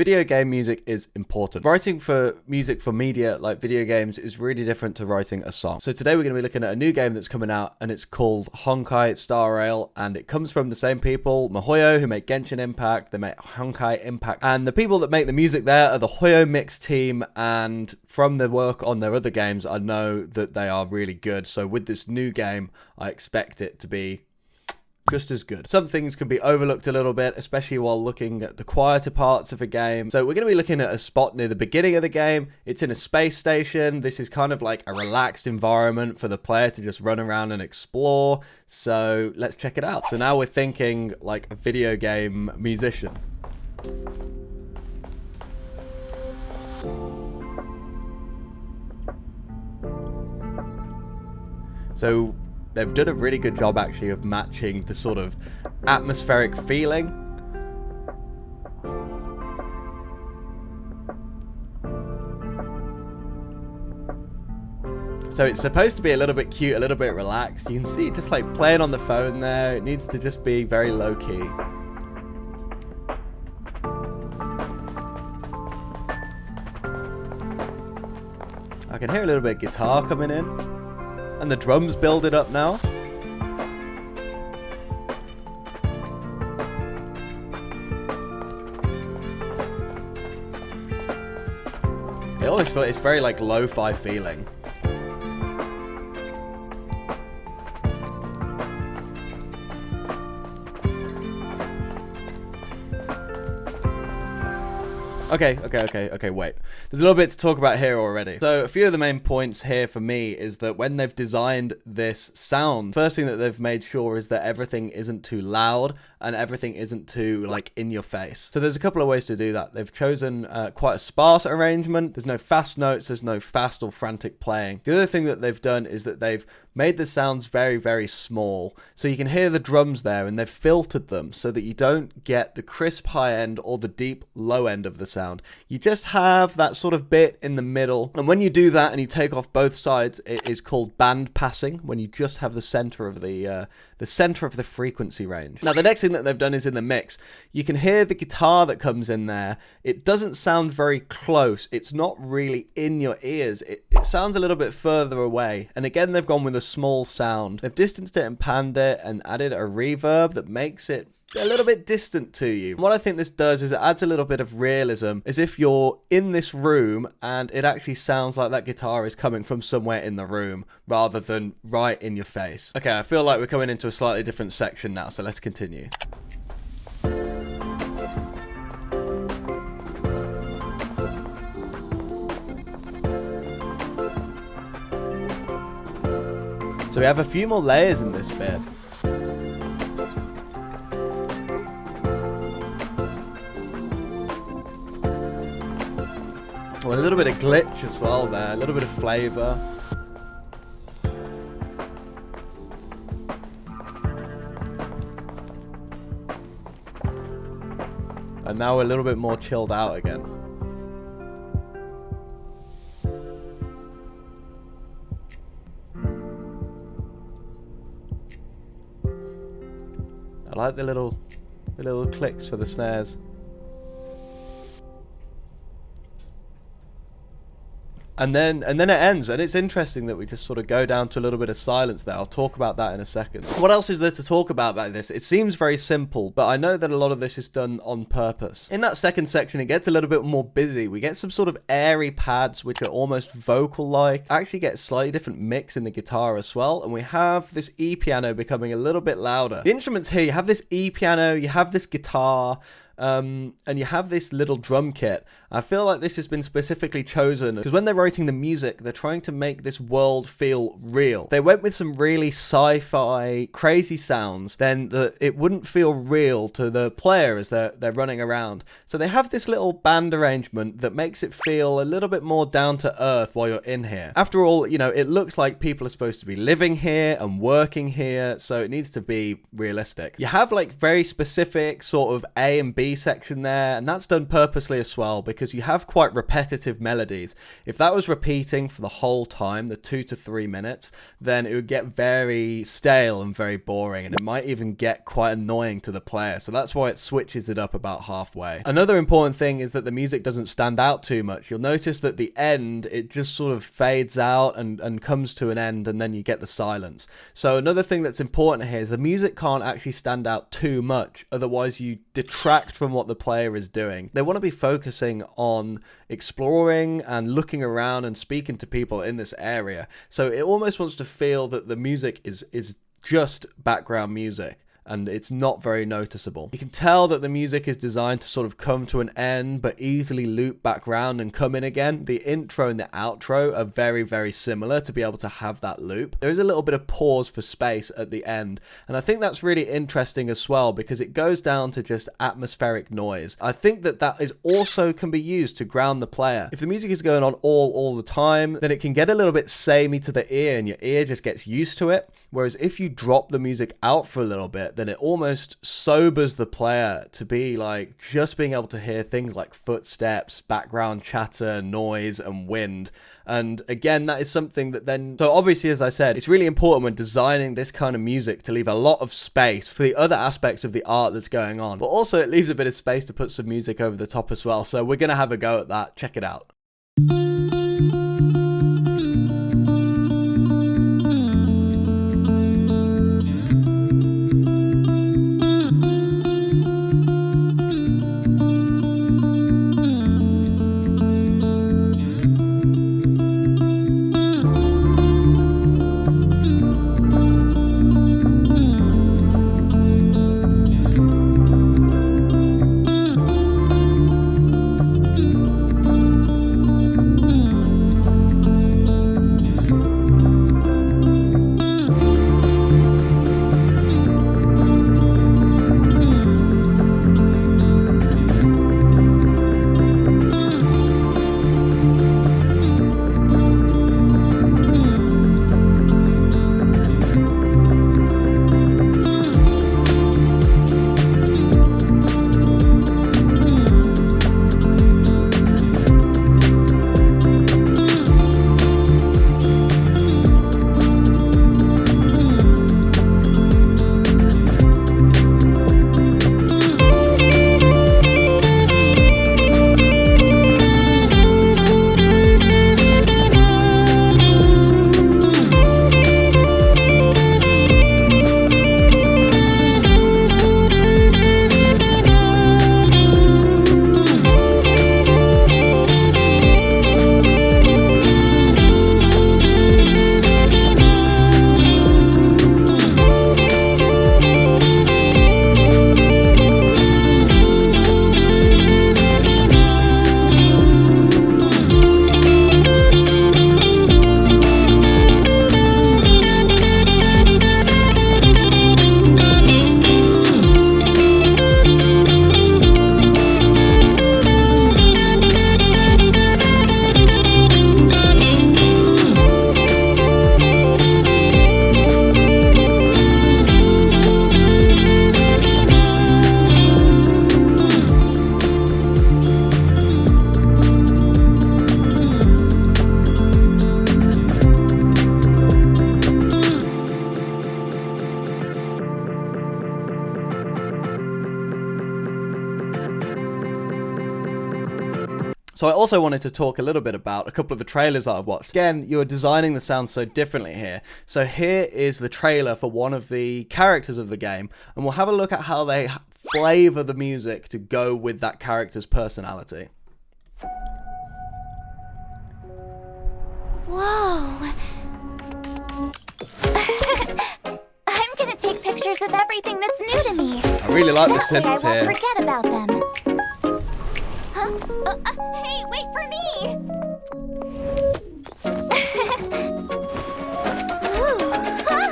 video game music is important. Writing for music for media like video games is really different to writing a song. So today we're going to be looking at a new game that's coming out, and it's called Honkai Star Rail, and it comes from the same people, Mihoyo, who make Genshin Impact, they make Honkai Impact, and the people that make the music there are the Hoyo Mix team, and from their work on their other games, I know that they are really good. So with this new game, I expect it to be just as good. Some things can be overlooked a little bit, especially while looking at the quieter parts of a game. So we're going to be looking at a spot near the beginning of the game. It's in a space station. This is kind of like a relaxed environment for the player to just run around and explore. So let's check it out. So now we're thinking like a video game musician. So they've done a really good job actually of matching the sort of atmospheric feeling. So it's supposed to be a little bit cute, a little bit relaxed. You can see it just like playing on the phone there. It needs to just be very low key. I can hear a little bit of guitar coming in. And the drums build it up now. It always feels, it's very like lo-fi feeling. Okay, wait. There's a little bit to talk about here already. So a few of the main points here for me is that when they've designed this sound, first thing that they've made sure is that everything isn't too loud and everything isn't too like in your face. So there's a couple of ways to do that. They've chosen quite a sparse arrangement. There's no fast notes, there's no fast or frantic playing. The other thing that they've done is that they've made the sounds very, very small. So you can hear the drums there, and they've filtered them so that you don't get the crisp high end or the deep low end of the sound. You just have that sort of bit in the middle. And when you do that and you take off both sides, it is called band passing, when you just have the center of the frequency range. Now the next thing that they've done is in the mix. You can hear the guitar that comes in there. It doesn't sound very close. It's not really in your ears. It sounds a little bit further away. And again, they've gone with a small sound. They've distanced it and panned it and added a reverb that makes it a little bit distant to you. What I think this does is it adds a little bit of realism, as if you're in this room and it actually sounds like that guitar is coming from somewhere in the room rather than right in your face. Okay, I feel like we're coming into a slightly different section now, so let's continue. So we have a few more layers in this bit. Oh, a little bit of glitch as well there, a little bit of flavor. And now we're a little bit more chilled out again. I like the little clicks for the snares. And then it ends, and it's interesting that we just sort of go down to a little bit of silence there. I'll talk about that in a second. What else is there to talk about this? It seems very simple, but I know that a lot of this is done on purpose. In that second section, it gets a little bit more busy. We get some sort of airy pads, which are almost vocal-like. Actually get a slightly different mix in the guitar as well, and we have this E-piano becoming a little bit louder. The instruments here, you have this E-piano, you have this guitar, and you have this little drum kit. I feel like this has been specifically chosen because when they're writing the music, they're trying to make this world feel real. They went with some really sci-fi crazy sounds, then it wouldn't feel real to the player as they're running around. So they have this little band arrangement that makes it feel a little bit more down to earth while you're in here. After all, you know, it looks like people are supposed to be living here and working here, so it needs to be realistic. You have like very specific sort of A and B B section there, and that's done purposely as well because you have quite repetitive melodies. If that was repeating for the whole time, the 2 to 3 minutes, then it would get very stale and very boring, and it might even get quite annoying to the player. So that's why it switches it up about halfway. Another important thing is that the music doesn't stand out too much. You'll notice that the end, it just sort of fades out and comes to an end, and then you get the silence. So another thing that's important here is the music can't actually stand out too much, otherwise you detract from what the player is doing. They want to be focusing on exploring and looking around and speaking to people in this area. So it almost wants to feel that the music is just background music, and it's not very noticeable. You can tell that the music is designed to sort of come to an end but easily loop back round and come in again. The intro and the outro are very, very similar to be able to have that loop. There is a little bit of pause for space at the end, and I think that's really interesting as well because it goes down to just atmospheric noise. I think that is also can be used to ground the player. If the music is going on all the time, then it can get a little bit samey to the ear and your ear just gets used to it. Whereas if you drop the music out for a little bit, then it almost sobers the player to be like just being able to hear things like footsteps, background chatter, noise, and wind. And again, that is something that then, so obviously, as I said, it's really important when designing this kind of music to leave a lot of space for the other aspects of the art that's going on. But also it leaves a bit of space to put some music over the top as well. So we're going to have a go at that. Check it out. So I also wanted to talk a little bit about a couple of the trailers that I've watched. Again, you're designing the sound so differently here. So here is the trailer for one of the characters of the game, and we'll have a look at how they flavor the music to go with that character's personality. Whoa. I'm gonna take pictures of everything that's new to me. I really like the synths I won't here. forget about them. Huh? Hey, wait for me! Ooh, huh?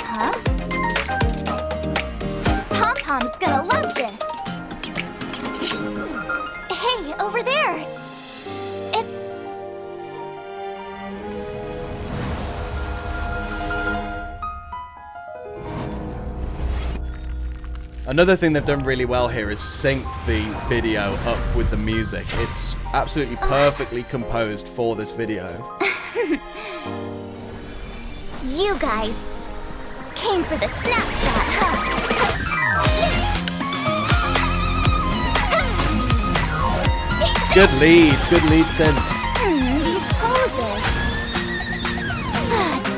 Huh? Pom-Pom's gonna love this. Hey, over there! Another thing they've done really well here is sync the video up with the music. It's absolutely perfectly composed for this video. You guys came for the snapshot, huh? Good lead synth. These poses.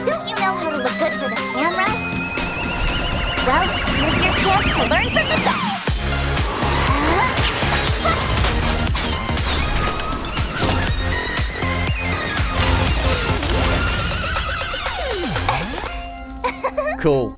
Don't you know how to look good for the camera? Well, here's your chance to learn from the best. Cool.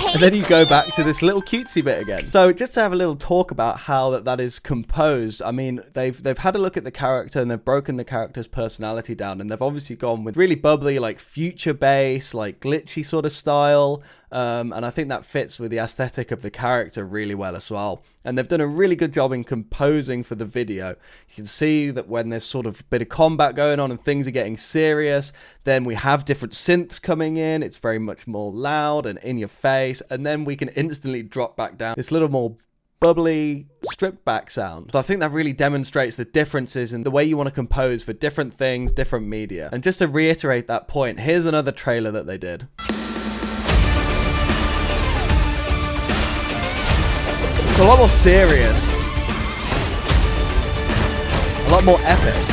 And then you go back to this little cutesy bit again. So just to have a little talk about how that is composed. I mean, they've had a look at the character and they've broken the character's personality down, and they've obviously gone with really bubbly, like future bass, like glitchy sort of style. And I think that fits with the aesthetic of the character really well as well. And they've done a really good job in composing for the video. You can see that when there's sort of a bit of combat going on and things are getting serious, then we have different synths coming in. It's very much more loud and in your face. And then we can instantly drop back down this little more bubbly, stripped back sound. So I think that really demonstrates the differences in the way you want to compose for different things, different media. And just to reiterate that point, here's another trailer that they did. It's a lot more serious, a lot more epic.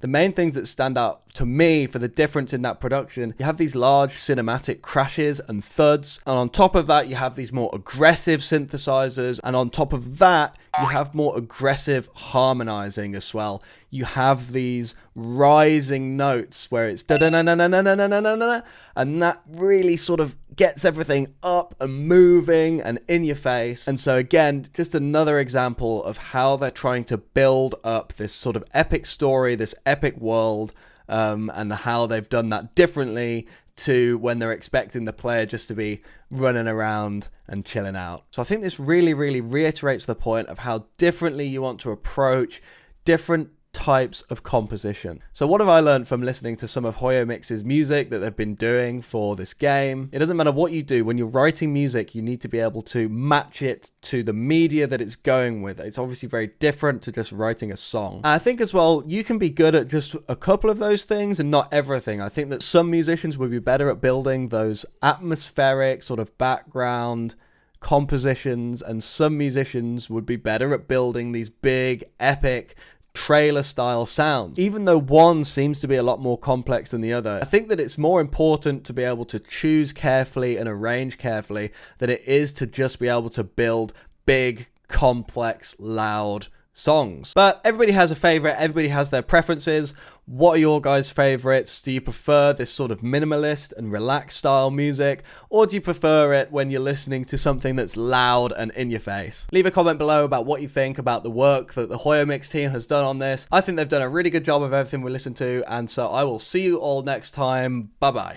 The main things that stand out to me for the difference in that production, you have these large cinematic crashes and thuds, and on top of that you have these more aggressive synthesizers, and on top of that you have more aggressive harmonizing as well. You have these rising notes where it's da da na na na na na na na na, and that really sort of gets everything up and moving and in your face. And so again, just another example of how they're trying to build up this sort of epic story, this epic world, and how they've done that differently to when they're expecting the player just to be running around and chilling out. So I think this really reiterates the point of how differently you want to approach different types of composition. So what have I learned from listening to some of Hoyo Mix's music that they've been doing for this game? It doesn't matter what you do. When you're writing music, you need to be able to match it to the media that it's going with. It's obviously very different to just writing a song. And I think as well, you can be good at just a couple of those things and not everything. I think that some musicians would be better at building those atmospheric sort of background compositions, and some musicians would be better at building these big, epic, trailer style sounds. Even though one seems to be a lot more complex than the other, I think that it's more important to be able to choose carefully and arrange carefully than it is to just be able to build big, complex, loud songs. But everybody has a favorite, everybody has their preferences. What are your guys' favorites? Do you prefer this sort of minimalist and relaxed style music, or do you prefer it when you're listening to something that's loud and in your face? Leave a comment below about what you think about the work that the Hoyo Mix team has done on this. I think they've done a really good job of everything we listened to, and so I will see you all next time. Bye bye.